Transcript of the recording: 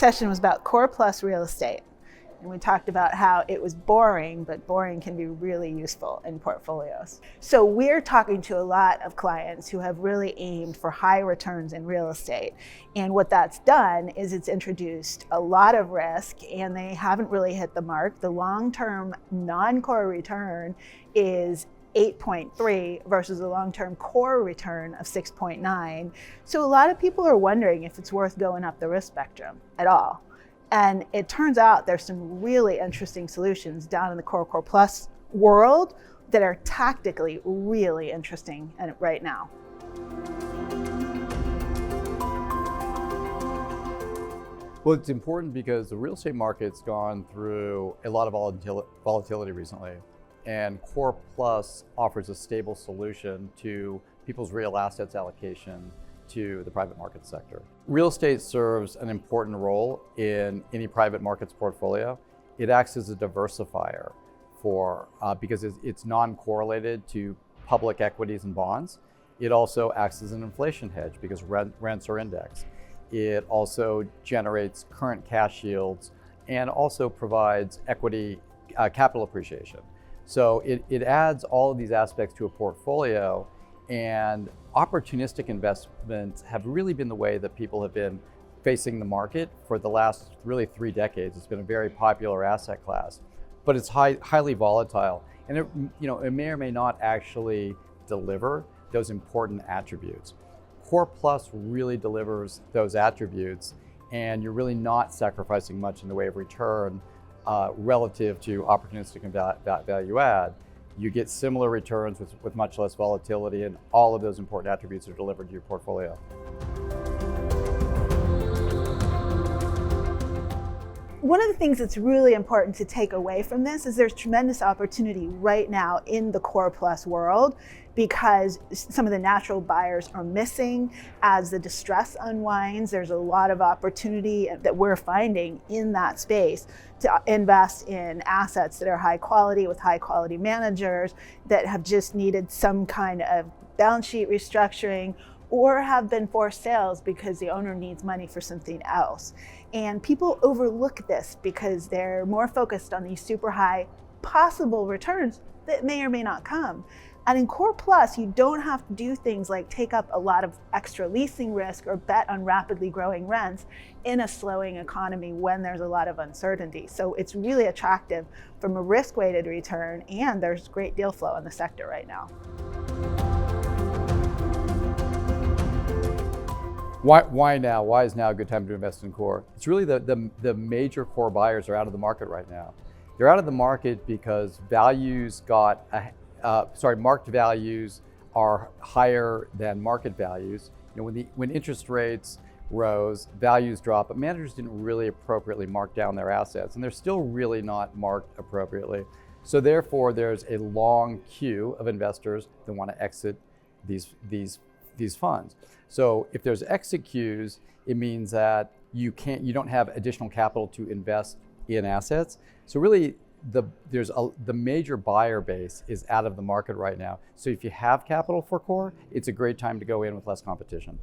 session was about core plus real estate. And we talked about how it was boring, but boring can be really useful in portfolios. So we're talking to a lot of clients who have really aimed for high returns in real estate. And what that's done is it's introduced a lot of risk, and they haven't really hit the mark. The long-term non-core return is 8.3 versus a long-term core return of 6.9. So a lot of people are wondering if it's worth going up the risk spectrum at all. And it turns out there's some really interesting solutions down in the core plus world that are tactically really interesting right now. Well, it's important because the real estate market's gone through a lot of volatility recently, and Core Plus offers a stable solution to people's real assets allocation to the private market sector. Real estate serves an important role in any private markets portfolio. It acts as a diversifier because it's non-correlated to public equities and bonds. It also acts as an inflation hedge because rents are indexed. It also generates current cash yields and also provides equity capital appreciation. So it adds all of these aspects to a portfolio, and opportunistic investments have really been the way that people have been facing the market for the last really 3 decades. It's been a very popular asset class, but it's highly volatile, and it may or may not actually deliver those important attributes. Core Plus really delivers those attributes, and you're really not sacrificing much in the way of return relative to opportunistic and value add. You get similar returns with much less volatility, and all of those important attributes are delivered to your portfolio. One of the things that's really important to take away from this is there's tremendous opportunity right now in the core plus world, because some of the natural buyers are missing. As the distress unwinds, there's a lot of opportunity that we're finding in that space to invest in assets that are high quality with high quality managers that have just needed some kind of balance sheet restructuring or have been forced sales because the owner needs money for something else. And people overlook this because they're more focused on these super high possible returns that may or may not come. And in Core Plus, you don't have to do things like take up a lot of extra leasing risk or bet on rapidly growing rents in a slowing economy when there's a lot of uncertainty. So it's really attractive from a risk-weighted return, and there's great deal flow in the sector right now. Why now? Why is now a good time to invest in core? It's really the major core buyers are out of the market right now. They're out of the market because marked values are higher than market values. When interest rates rose, values dropped, but managers didn't really appropriately mark down their assets, and they're still really not marked appropriately. So therefore, there's a long queue of investors that want to exit these funds. So if there's exit queues, it means that you don't have additional capital to invest in assets. So really, the major buyer base is out of the market right now. So if you have capital for core, it's a great time to go in with less competition.